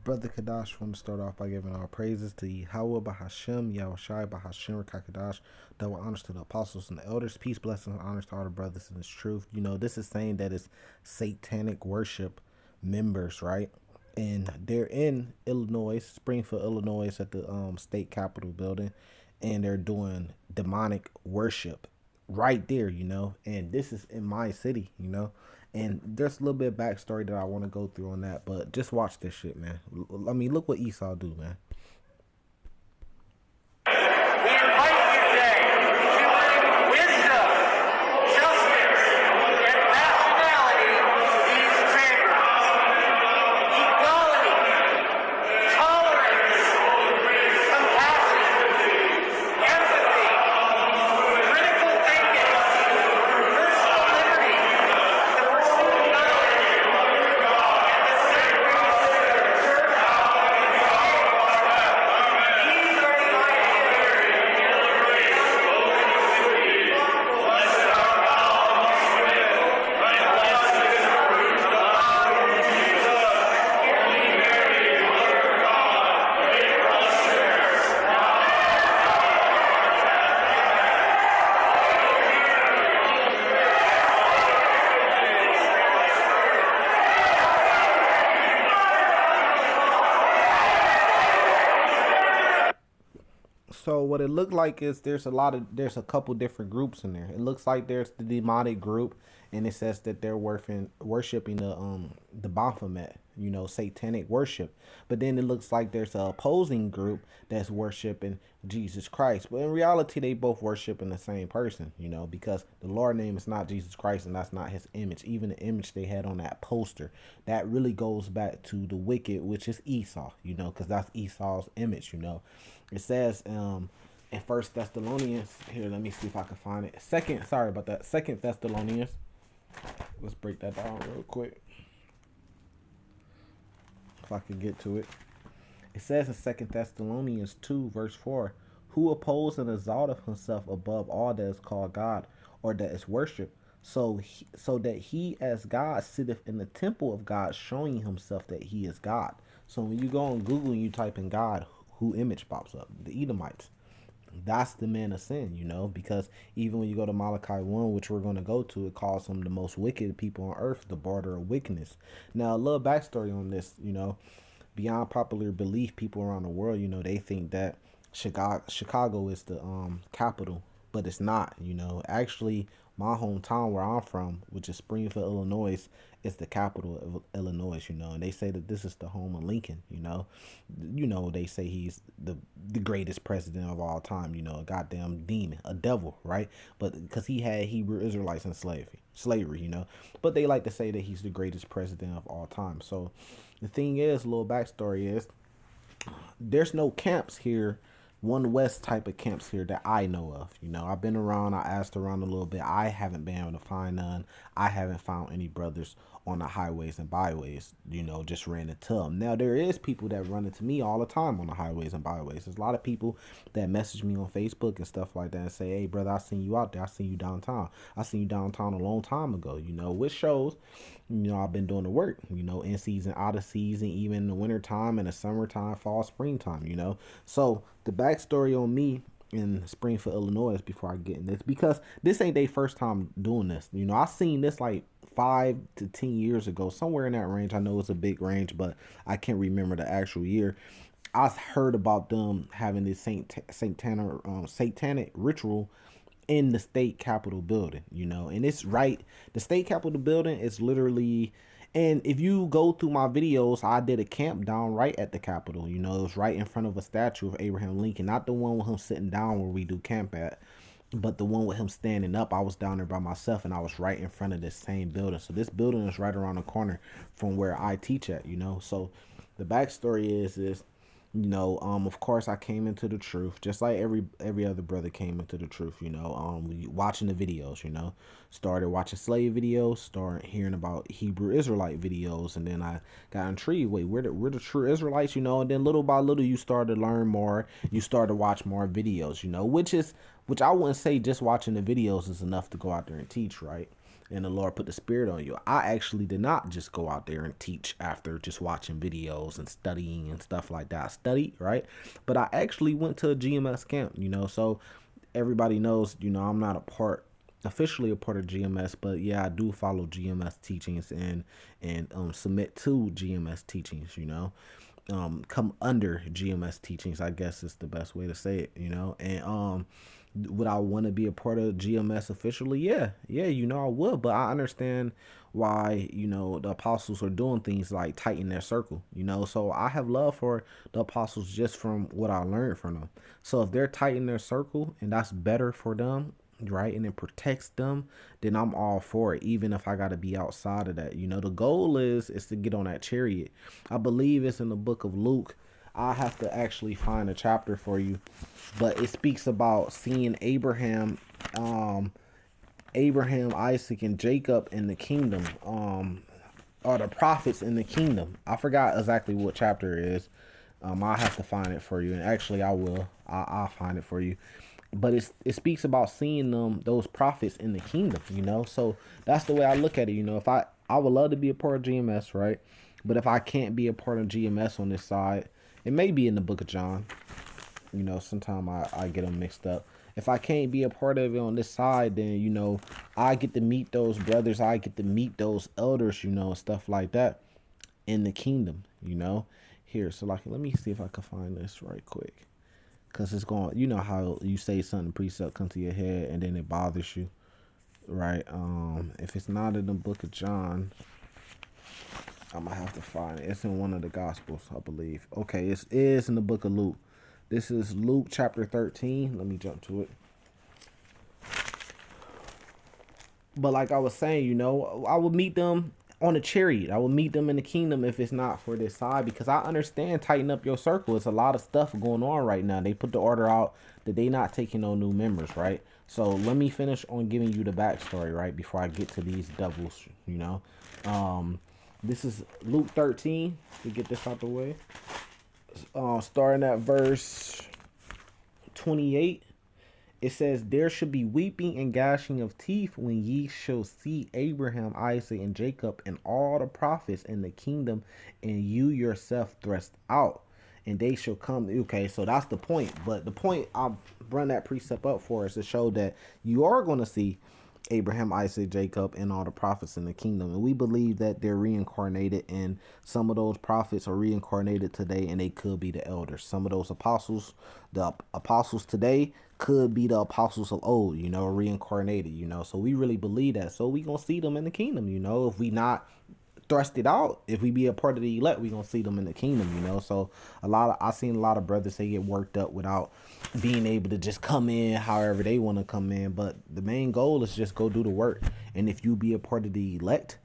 Brother Kadash, want to start off by giving all praises to Yahweh Bahashem, Yahushai Bahashem, Rakakadash, double honors to the apostles and the elders, peace, blessings, and honors to all the brothers in this truth. You know, this is saying that it's satanic worship members, right? And they're in Illinois, Springfield, Illinois, at the state capitol building, and they're doing demonic worship right there, and this is in my city. And there's a little bit of backstory that I want to go through on that, but just watch this shit, man. I mean, look what Esau do, man. We invite you today to bring wisdom, justice, and rationality to these chambers. Equality, tolerance, compassion, empathy, critical thinking, personal liberty, the pursuit of knowledge, and the sacred these are the So what it looked like is there's a couple different groups in there. It looks like there's the demonic group, and it says that they're worshiping the Baphomet, satanic worship. But then it looks like there's a opposing group that's worshiping Jesus Christ. But in reality, they both worshiping the same person, because the Lord name is not Jesus Christ, and that's not his image. Even the image they had on that poster, that really goes back to the wicked, which is Esau, because that's Esau's image. It says in First Thessalonians, here, let me see if I can find it. Second Thessalonians. Let's break that down real quick. If I can get to it. It says in Second Thessalonians 2, verse 4, who oppose and exalt of himself above all that is called God, or that is worshipped, so that he as God sitteth in the temple of God, showing himself that he is God. So when you go on Google and you type in God, who image pops up? The Edomites. That's the man of sin, because even when you go to Malachi 1, which we're going to go to, it calls them the most wicked people on earth, the border of wickedness. Now, a little backstory on this, beyond popular belief, people around the world, they think that Chicago is the capital, but it's not. Actually, my hometown where I'm from, which is Springfield, Illinois, is the capital of Illinois. And they say that this is the home of Lincoln. They say he's the greatest president of all time. A goddamn demon, a devil, right? But because he had Hebrew Israelites in slavery. But they like to say that he's the greatest president of all time. So the thing is, a little backstory is, there's no camps here, one West type of camps here that I know of. I've been around, I asked around a little bit. I haven't been able to find none. I haven't found any brothers on the highways and byways, just ran into them. Now, there is people that run into me all the time on the highways and byways. There's a lot of people that message me on Facebook and stuff like that and say, hey, brother, I seen you out there. I seen you downtown. I seen you downtown a long time ago, which shows, I've been doing the work, in season, out of season, even in the wintertime and the summertime, fall, springtime, So the backstory on me in Springfield, Illinois, before I get in this, because this ain't their first time doing this. I seen this like 5 to 10 years ago, somewhere in that range. I know it's a big range, but I can't remember the actual year. I heard about them having this satanic ritual in the state capitol building, and it's right. The state capitol building is literally, and if you go through my videos, I did a camp down right at the Capitol. It was right in front of a statue of Abraham Lincoln, not the one with him sitting down where we do camp at, but the one with him standing up. I was down there by myself, and I was right in front of this same building. So this building is right around the corner from where I teach at. So the backstory is of course I came into the truth just like every other brother came into the truth. Watching the videos, started watching slave videos, started hearing about Hebrew Israelite videos, and then I got intrigued. Wait, we're the true Israelites, and then little by little you started to learn more. You started to watch more videos, which I wouldn't say just watching the videos is enough to go out there and teach, right? and the Lord put the spirit on you. I actually did not just go out there and teach after just watching videos and studying and stuff like that. I studied, right? But I actually went to a GMS camp, so everybody knows, I'm not officially a part of GMS, but yeah, I do follow GMS teachings and submit to GMS teachings, come under GMS teachings, I guess is the best way to say it, and would I want to be a part of GMS officially? Yeah, I would, but I understand why, the apostles are doing things like tighten their circle, so I have love for the apostles just from what I learned from them. So if they're tightening their circle and that's better for them, right, and it protects them, then I'm all for it, even if I got to be outside of that. The goal is to get on that chariot. I believe it's in the book of Luke. I have to actually find a chapter for you, but it speaks about seeing Abraham, Isaac, and Jacob in the kingdom, or the prophets in the kingdom. I forgot exactly what chapter it is. I'll have to find it for you, and actually I will. I'll find it for you. But it speaks about seeing those prophets in the kingdom, So that's the way I look at it, If I would love to be a part of GMS, right? But if I can't be a part of GMS on this side, it may be in the book of John. Sometimes I get them mixed up. If I can't be a part of it on this side, then, I get to meet those brothers. I get to meet those elders, and stuff like that in the kingdom, Here, so like, let me see if I can find this right quick. Because it's going, how you say something, precept comes to your head, and then it bothers you, right? If it's not in the book of John, I'm going to have to find it. It's in one of the Gospels, I believe. Okay, it is in the book of Luke. This is Luke chapter 13. Let me jump to it. But like I was saying, I would meet them on a chariot. I will meet them in the kingdom if it's not for this side, because I understand tighten up your circle. It's a lot of stuff going on right now. They put the order out that they not taking no new members, right? So let me finish on giving you the backstory, right, before I get to these devils, This is Luke 13, to get this out the way. Starting at verse 28. It says, there should be weeping and gnashing of teeth when ye shall see Abraham, Isaac, and Jacob, and all the prophets in the kingdom, and you yourself thrust out. And they shall come. Okay, so that's the point. But the point I run that precept up for is to show that you are going to see Abraham, Isaac, Jacob, and all the prophets in the kingdom. And we believe that they're reincarnated, and some of those prophets are reincarnated today, and they could be the elders. Some of those apostles, the apostles today, could be the apostles of old, reincarnated, So we really believe that. So we going to see them in the kingdom, if we not thrust it out, if we be a part of the elect, we gonna see them in the kingdom, So I seen a lot of brothers, they get worked up without being able to just come in however they want to come in. But the main goal is just go do the work. And if you be a part of the elect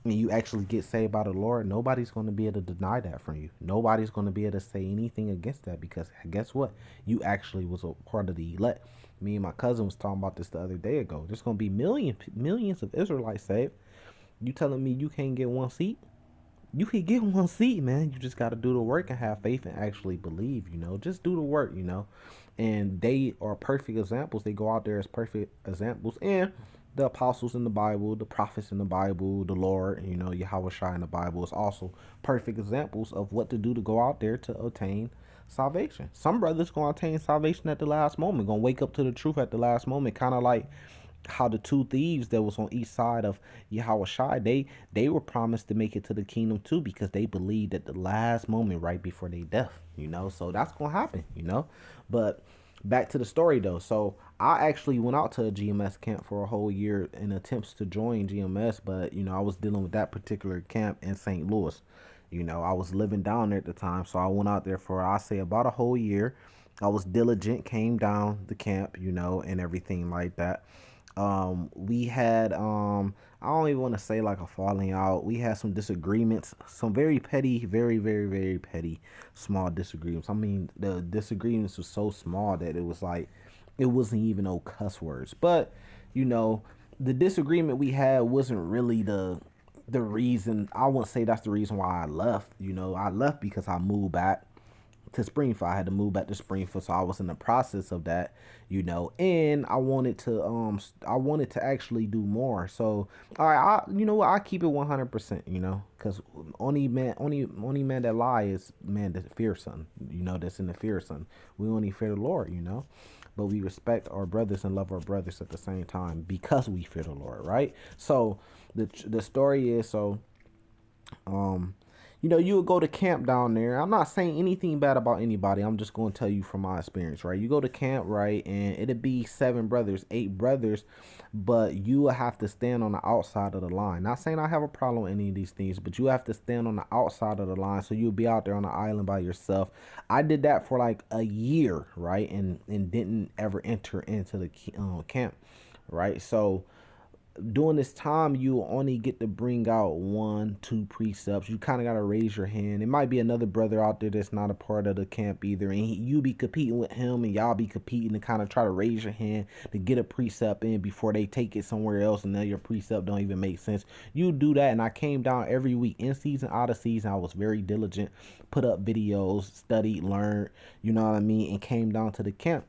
and you actually get saved by the Lord, nobody's going to be able to deny that from you. Nobody's going to be able to say anything against that, because guess what? You actually was a part of the elect. Me and my cousin was talking about this the other day ago. There's going to be millions of Israelites saved. You telling me you can't get one seat? You can get one seat, man. You just got to do the work and have faith and actually believe, Just do the work, And they are perfect examples. They go out there as perfect examples. And the apostles in the Bible, the prophets in the Bible, the Lord, Yahweh Shai in the Bible is also perfect examples of what to do to go out there to attain salvation. Some brothers going to attain salvation at the last moment, going to wake up to the truth at the last moment, kind of like how the two thieves that was on each side of Yahweh Shai, they were promised to make it to the kingdom too, because they believed at the last moment right before their death, So that's going to happen, But back to the story though. So I actually went out to a GMS camp for a whole year in attempts to join GMS, but, I was dealing with that particular camp in St. Louis. I was living down there at the time, so I went out there for, I say, about a whole year. I was diligent, came down the camp, and everything like that. We had I don't even want to say like a falling out. We had some disagreements, some very petty, very, very, very petty, small disagreements. I mean, the disagreements were so small that it was like, it wasn't even no cuss words. But, the disagreement we had wasn't really the reason. I wouldn't say that's the reason why I left. I left because I moved back to Springfield. I had to move back to Springfield, so I was in the process of that, and I wanted to actually do more. So, all right, you know what, I keep it 100%, because only man that lie is man that fears something, that's in the fear of something. We only fear the Lord, but we respect our brothers and love our brothers at the same time because we fear the Lord, right? So the story is, um you would go to camp down there. I'm not saying anything bad about anybody. I'm just going to tell you from my experience, right? You go to camp, right, and it'd be 7 brothers, 8 brothers, but you will have to stand on the outside of the line. Not saying I have a problem with any of these things, but you have to stand on the outside of the line, so you'll be out there on the island by yourself. I did that for like a year, right, and didn't ever enter into the camp, right? So during this time, you only get to bring out 1, 2 precepts. You kind of got to raise your hand. It might be another brother out there that's not a part of the camp either, and you be competing with him, and y'all be competing to kind of try to raise your hand to get a precept in before they take it somewhere else, and then your precept don't even make sense. You do that, and I came down every week, in season, out of season. I was very diligent, put up videos, studied, learned, you know what I mean, and came down to the camp.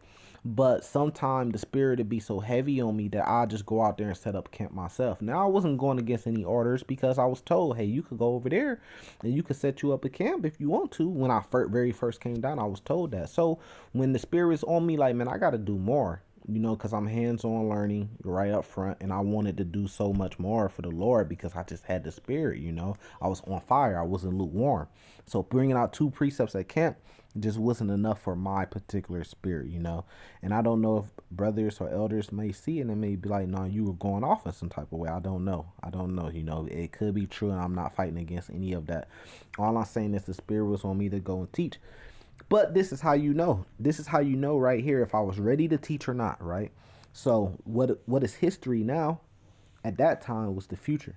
But sometimes the spirit would be so heavy on me that I just go out there and set up camp myself. Now, I wasn't going against any orders because I was told, hey, you could go over there and you could set you up a camp if you want to. When I very first came down, I was told that. So when the spirit is on me, like, man, I got to do more, because I'm hands-on learning right up front, and I wanted to do so much more for the Lord because I just had the spirit, I was on fire. I wasn't lukewarm. So bringing out 2 precepts at camp just wasn't enough for my particular spirit, and I don't know if brothers or elders may see it and may be like, no, you were going off in some type of way. I don't know, it could be true, and I'm not fighting against any of that. All I'm saying is the spirit was on me to go and teach. But this is how right here if I was ready to teach or not, right? So what is history now at that time was the future.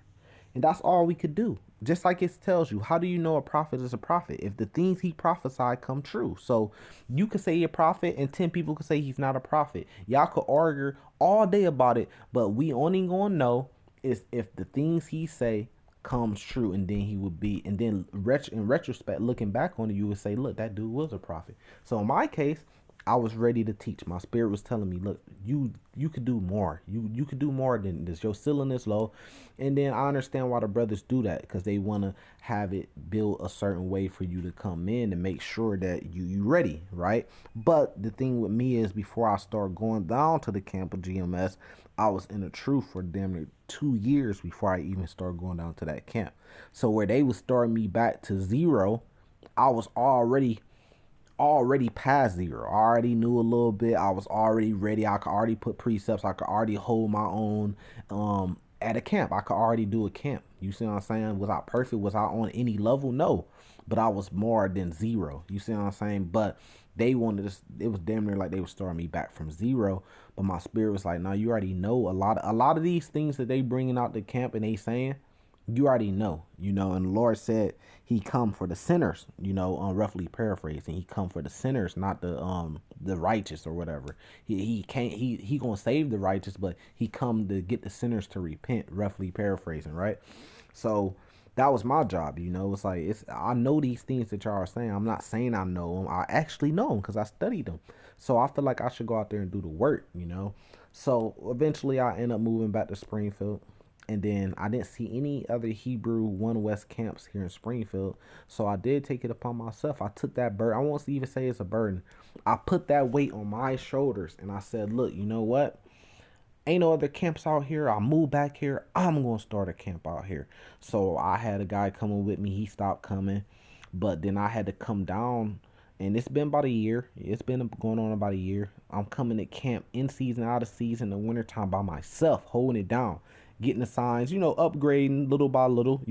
And that's all we could do. Just like it tells you, how do you know a prophet is a prophet? If the things he prophesied come true. So you could say a prophet and 10 people could say he's not a prophet. Y'all could argue all day about it, but we only gonna know is if the things he say comes true, and then he would be, and then in retrospect, looking back on it, you would say, look, that dude was a prophet. So in my case, I was ready to teach. My spirit was telling me, look, you could do more. You could do more than this. Your ceiling is low. And then I understand why the brothers do that, because they want to have it built a certain way for you to come in and make sure that you ready, right? But the thing with me is, before I start going down to the camp of GMS, I was in the truth for damn near 2 years before I even started going down to that camp. So where they would start me back to 0, I was already past 0. I already knew a little bit. I was already ready. I could already put precepts. I could already hold my own at a camp. I could already do a camp. You see what I'm saying? Was I perfect? Was I on any level? No. But I was more than 0. You see what I'm saying? But they wanted to, it was damn near like they were starting me back from 0. But my spirit was like, no, you already know a lot of these things that they bringing out the camp and they saying, you already know, and the Lord said he come for the sinners, roughly paraphrasing. He come for the sinners, not the righteous or whatever. He can't, he gonna save the righteous, but he come to get the sinners to repent, roughly paraphrasing, right? So that was my job, it's like, I know these things that y'all are saying. I'm not saying I know them. I actually know them because I studied them. So I feel like I should go out there and do the work, So eventually I end up moving back to Springfield. And then I didn't see any other Hebrew One West camps here in Springfield. So I did take it upon myself. I took that burden. I won't even say it's a burden. I put that weight on my shoulders. And I said, look, you know what? Ain't no other camps out here. I moved back here. I'm going to start a camp out here. So I had a guy coming with me. He stopped coming. But then I had to come down. And it's been about a year. It's been going on about a year. I'm coming to camp in season, out of season, in the wintertime by myself, holding it down. Getting the signs, upgrading little by little,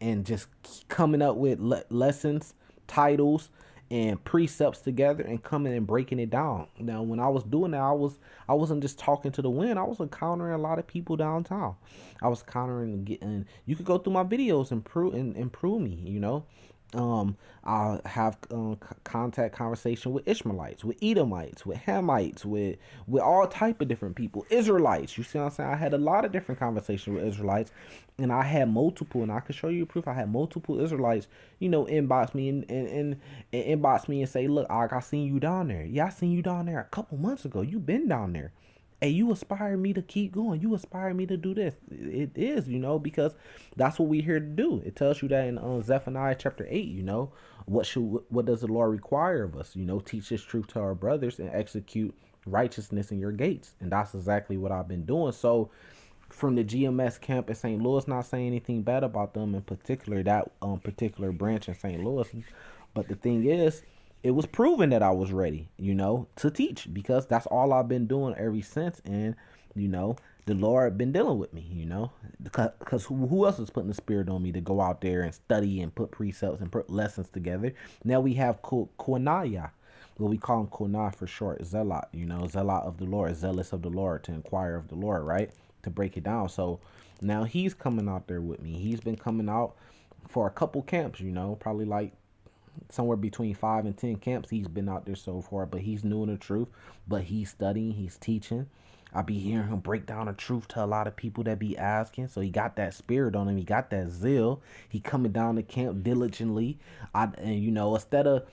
and just coming up with lessons, titles, and precepts together, and coming and breaking it down. Now, when I was doing that, I wasn't just talking to the wind. I was encountering a lot of people downtown. I was encountering and getting. You could go through my videos and prove me, I'll have contact conversation with Ishmaelites, with Edomites, with Hamites, with all type of different people, Israelites. You see what I'm saying? I had a lot of different conversations with Israelites, and I had multiple, and I can show you proof. I had multiple Israelites, inbox me and inbox me and say, "Look, I seen you down there. Yeah, I seen you down there a couple months ago. You been down there." Hey, you inspire me to keep going. You inspire me to do this. It is, because that's what we're here to do. It tells you that in Zephaniah chapter 8, what does the Lord require of us? Teach this truth to our brothers and execute righteousness in your gates. And that's exactly what I've been doing. So from the GMS camp in St. Louis, not saying anything bad about them in particular, that particular branch in St. Louis. But the thing is, it was proven that I was ready, to teach, because that's all I've been doing ever since. And, the Lord been dealing with me, because who else is putting the spirit on me to go out there and study and put precepts and put lessons together? Now we have Konaya, what we call him Konai for short, Zealot, Zealot of the Lord, zealous of the Lord, to inquire of the Lord, right? To break it down. So now he's coming out there with me. He's been coming out for a couple camps, probably like somewhere between 5 and 10 camps he's been out there so far. But he's new in the truth, but he's studying, he's teaching. I be hearing him break down the truth to a lot of people that be asking. So he got that spirit on him, he got that zeal. He coming down the camp diligently. Instead of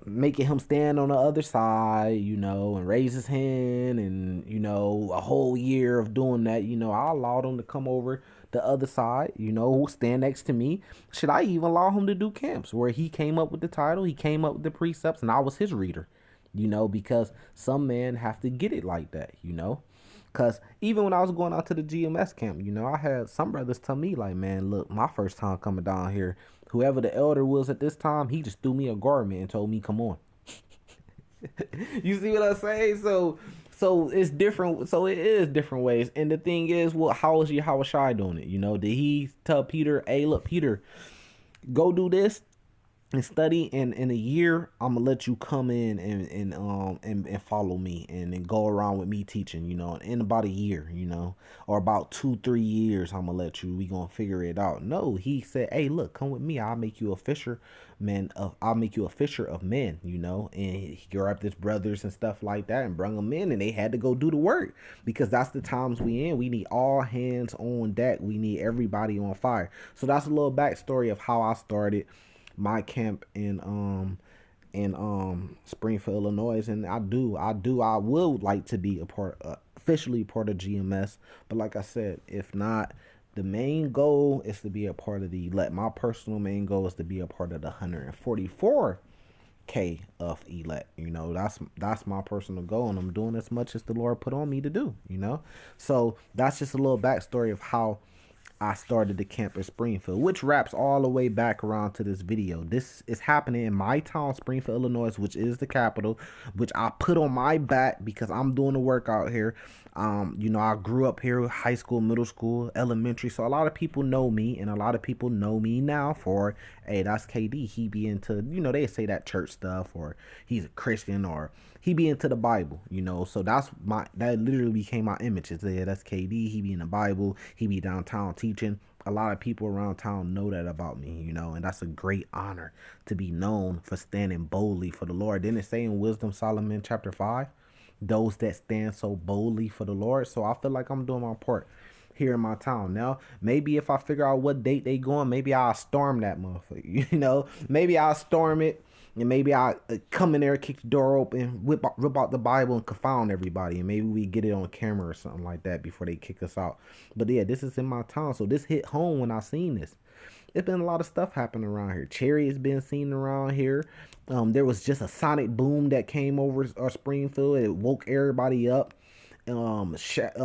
making him stand on the other side, and raise his hand, and a whole year of doing that, I allowed him to come over the other side, stand next to me. Should I even allow him to do camps where he came up with the title, he came up with the precepts, and I was his reader, because some men have to get it like that, Cause even when I was going out to the GMS camp, I had some brothers tell me like, man, look, my first time coming down here, whoever the elder was at this time, he just threw me a garment and told me, come on. You see what I'm saying? So it's different. So it is different ways. And the thing is, well, how is Yahushua doing it? Did he tell Peter, hey, look, Peter, go do this and study, and in a year I'm gonna let you come in and follow me and then go around with me teaching, in about a year, or about 2-3 years, I'm gonna let you, we gonna figure it out. No, he said, hey, look, come with me, I'll make you a fisher, man. I'll make you a fisher of men, and he grabbed his brothers and stuff like that and brought them in, and they had to go do the work, because that's the times we in. We need all hands on deck. We need everybody on fire. So that's a little backstory of how I started my camp in Springfield, Illinois. And I would like to be officially part of GMS. But like I said, if not, the main goal is to be a part of the elect. My personal main goal is to be a part of the 144K of elect. That's my personal goal, and I'm doing as much as the Lord put on me to do. So that's just a little backstory of how I started the camp in Springfield, which wraps all the way back around to this video. This is happening in my town, Springfield, Illinois, which is the capital, which I put on my back because I'm doing the work out here. I grew up here, high school, middle school, elementary. So a lot of people know me, and a lot of people know me now for, hey, that's KD. He be into, they say that church stuff, or he's a Christian, or he be into the Bible, so that literally became my image. It's, yeah, that's KD. He be in the Bible. He be downtown teaching. A lot of people around town know that about me, and that's a great honor to be known for standing boldly for the Lord. Didn't it say in Wisdom Solomon chapter 5, those that stand so boldly for the Lord? So I feel like I'm doing my part here in my town. Now, maybe if I figure out what date they going, maybe I'll storm that motherfucker, maybe I'll storm it. And maybe I come in there, kick the door open, rip out the Bible, and confound everybody. And maybe we get it on camera or something like that before they kick us out. But yeah, this is in my town, so this hit home when I seen this. It's been a lot of stuff happening around here. Chariots been seen around here. There was just a sonic boom that came over Springfield. It woke everybody up. Shaked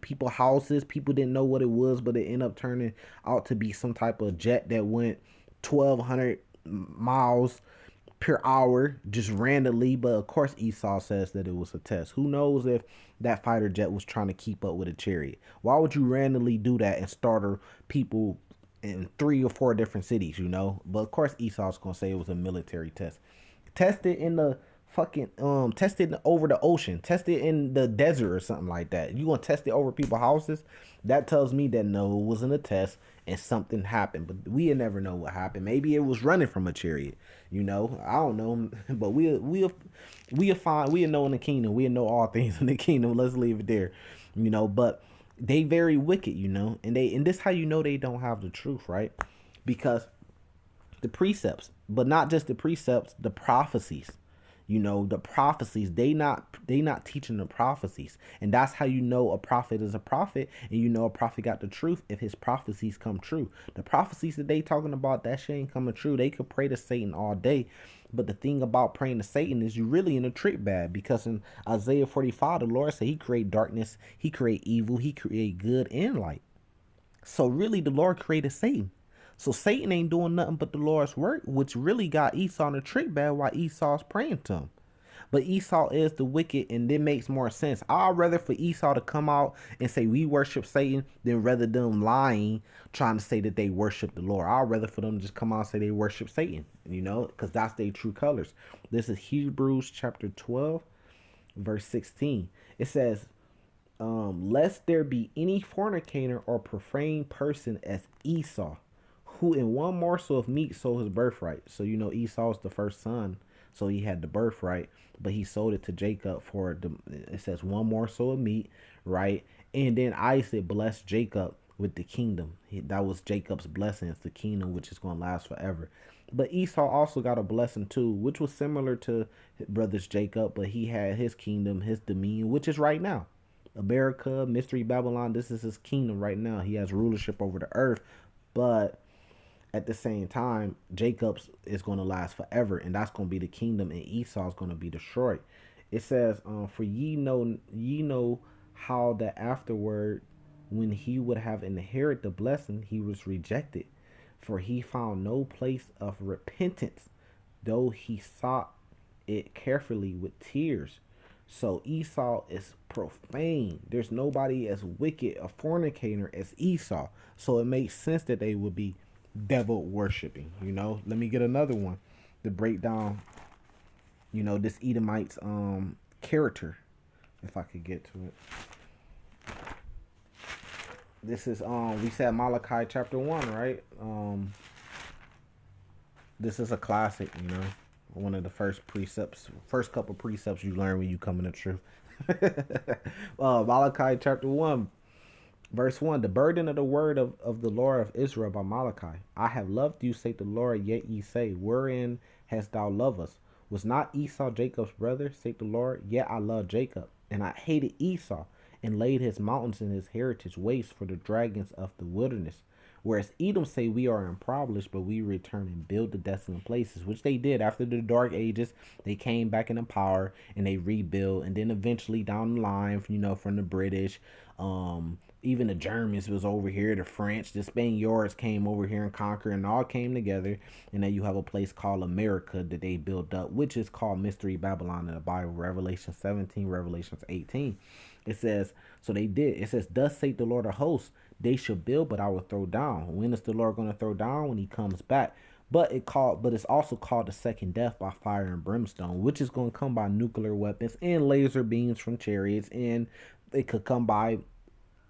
people's houses. People didn't know what it was, but it ended up turning out to be some type of jet that went 1,200 miles per hour just randomly. But of course Esau says that it was a test. Who knows if that fighter jet was trying to keep up with a chariot? Why would you randomly do that and startle people in 3 or 4 different cities? But of course Esau's gonna say it was a military test. Tested in the fucking test it over the ocean, test it in the desert or something like that. You gonna test it over people's houses? That tells me that no, it wasn't a test and something happened. But we never know what happened. Maybe it was running from a chariot. You know, I don't know. But we'll find, we'll know in the kingdom. We'll know all things in the kingdom. Let's leave it there. You know, but they very wicked, you know, and this how you know they don't have the truth, right? Because the precepts, but not just the precepts, the prophecies. You know, the prophecies, they not teaching the prophecies. And that's how you know a prophet is a prophet, and you know a prophet got the truth if his prophecies come true. The prophecies that they talking about, that shit ain't coming true. They could pray to Satan all day. But the thing about praying to Satan is you really in a trick bag, because in Isaiah 45, the Lord said he create darkness, he create evil, he create good and light. So really the Lord created Satan. So Satan ain't doing nothing but the Lord's work, which really got Esau in a trick bag while Esau's praying to him. But Esau is the wicked, and it makes more sense. I'd rather for Esau to come out and say we worship Satan than rather them lying, trying to say that they worship the Lord. I'd rather for them to just come out and say they worship Satan, you know, because that's their true colors. This is Hebrews chapter 12, verse 16. It says, lest there be any fornicator or profane person as Esau, who in one morsel of meat sold his birthright. So you know Esau's the first son, so he had the birthright, but he sold it to Jacob for the, it says one morsel of meat, right? And then Isaac blessed Jacob with the kingdom. That was Jacob's blessings, the kingdom which is going to last forever. But Esau also got a blessing too, which was similar to his brother's Jacob, but he had his kingdom, his dominion, which is right now. America, Mystery Babylon, this is his kingdom right now. He has rulership over the earth, but at the same time, Jacob's is going to last forever, and that's going to be the kingdom, and Esau is going to be destroyed. It says, for ye know how that afterward, when he would have inherited the blessing, he was rejected, for he found no place of repentance, though he sought it carefully with tears. So Esau is profane. There's nobody as wicked, a fornicator as Esau. So it makes sense that they would be devil worshiping, you know. Let me get another one to break down, you know, this Edomite's character, if I could get to it. This is we said Malachi chapter 1, right? This is a classic, you know, one of the first couple precepts you learn when you come in the truth. Malachi chapter 1, verse 1, the burden of the word of the Lord of Israel by Malachi. I have loved you, saith the Lord, yet ye say, wherein hast thou loved us? Was not Esau Jacob's brother, saith the Lord? Yet I loved Jacob, and I hated Esau, and laid his mountains and his heritage waste for the dragons of the wilderness. Whereas Edom say, we are impoverished, but we return and build the desolate places, which they did after the dark ages. They came back into power and they rebuilt, and then eventually down the line, you know, from the British, even the Germans was over here, the French, the Spaniards came over here and conquered, and all came together. And then you have a place called America that they built up, which is called Mystery Babylon in the Bible, Revelation 17, Revelations 18. It says, so they did. It says, thus saith the Lord of hosts, they shall build, but I will throw down. When is the Lord going to throw down? When he comes back. But it's also called the second death by fire and brimstone, which is going to come by nuclear weapons and laser beams from chariots, and it could come by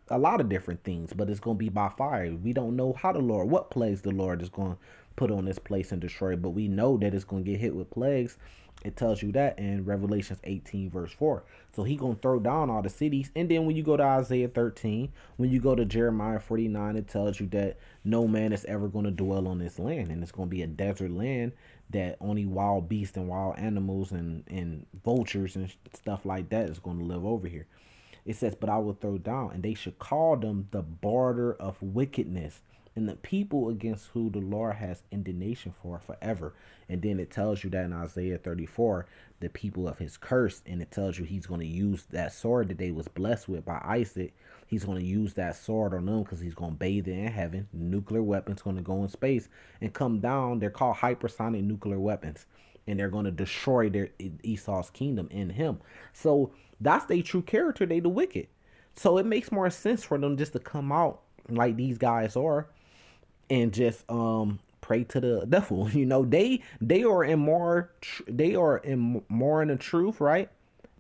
a lot of different things, but it's going to be by fire. We don't know what plagues the Lord is going to put on this place and destroy it, but we know that it's going to get hit with plagues. It tells you that in Revelations 18 verse 4. So he going to throw down all the cities. And then when you go to Isaiah 13, when you go to Jeremiah 49, it tells you that no man is ever going to dwell on this land, and it's going to be a desert land that only wild beasts and wild animals and vultures and stuff like that is going to live over here. It says, but I will throw down, and they should call them the border of wickedness, and the people against who the Lord has indignation for forever. And then it tells you that in Isaiah 34, the people of his curse, and it tells you he's going to use that sword that they was blessed with by Isaac. He's going to use that sword on them because he's going to bathe it in heaven. Nuclear weapons going to go in space and come down. They're called hypersonic nuclear weapons, and they're going to destroy their Esau's kingdom in him. So that's their true character. They the wicked. So it makes more sense for them just to come out like these guys are, and just pray to the devil. They are in more in the truth, right?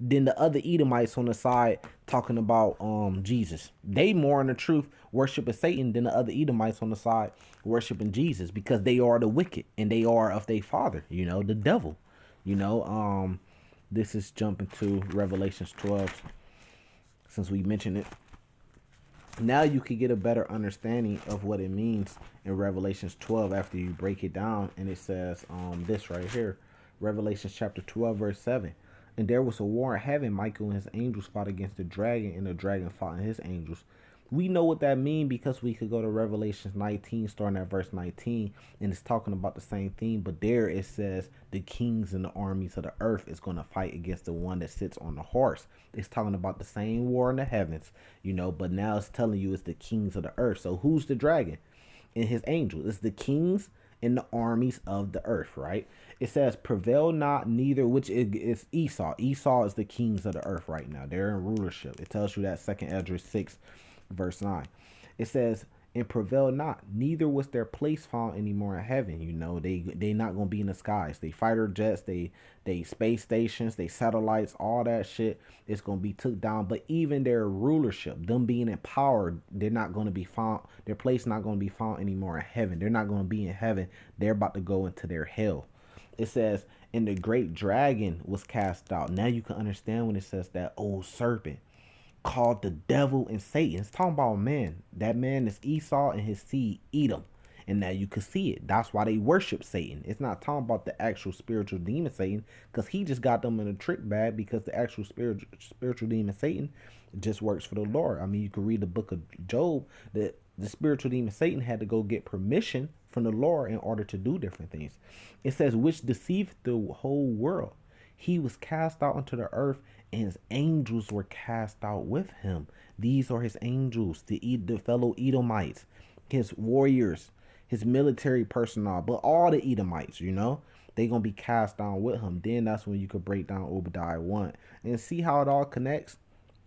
Than the other Edomites on the side talking about Jesus. They more in the truth worshiping Satan than the other Edomites on the side worshiping Jesus, because they are the wicked and they are of their father, the devil. You know, this is jumping to Revelations 12 since we mentioned it. Now you can get a better understanding of what it means in Revelations 12 after you break it down. And it says this right here, Revelations chapter 12, verse 7. And there was a war in heaven. Michael and his angels fought against the dragon, and the dragon fought and his angels. We know what that means because we could go to Revelations 19, starting at verse 19, and it's talking about the same thing. But there it says the kings and the armies of the earth is going to fight against the one that sits on the horse. It's talking about the same war in the heavens, but now it's telling you it's the kings of the earth. So who's the dragon and his angels? It's the kings and the armies of the earth, right? It says, prevail not neither, which is Esau. Esau is the kings of the earth right now. They're in rulership. It tells you that 2nd Esdras 6, verse 9. It says, and prevail not, neither was their place found anymore in heaven. They not gonna be in the skies. They fighter jets, they space stations, they satellites, all that shit is gonna be took down. But even their rulership, them being empowered, they're not gonna be found. Their place not gonna be found anymore in heaven. They're not gonna be in heaven. They're about to go into their hell. It says, and the great dragon was cast out. Now you can understand when it says that old serpent, called the devil and Satan. It's talking about man. That man is Esau and his seed Edom. And now you can see it. That's why they worship Satan. It's not talking about the actual spiritual demon Satan, because he just got them in a trick bag, because the actual spiritual demon Satan just works for the Lord. I mean, you can read the book of Job that the spiritual demon Satan had to go get permission from the Lord in order to do different things. It says, which deceived the whole world. He was cast out into the earth, and his angels were cast out with him. These are his angels, the fellow Edomites, his warriors, his military personnel, but all the Edomites, they going to be cast down with him. Then that's when you could break down Obadiah 1 and see how it all connects.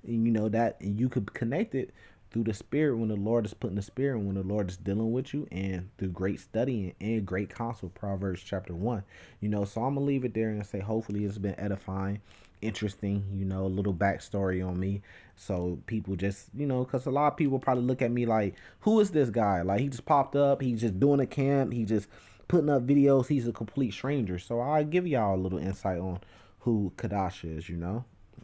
And that you could connect it through the spirit, when the Lord is putting the spirit, when the Lord is dealing with you, and through great studying and great counsel, Proverbs chapter 1. So I'm gonna leave it there and say hopefully it's been edifying, interesting, a little backstory on me, so people just, because a lot of people probably look at me like, who is this guy? Like, he just popped up, he's just doing a camp, he just putting up videos, he's a complete stranger. So I give y'all a little insight on who Kadasha is.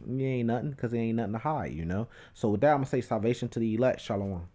It ain't nothing, because it ain't nothing to hide. So with that, I'm gonna say salvation to the elect. Shalom.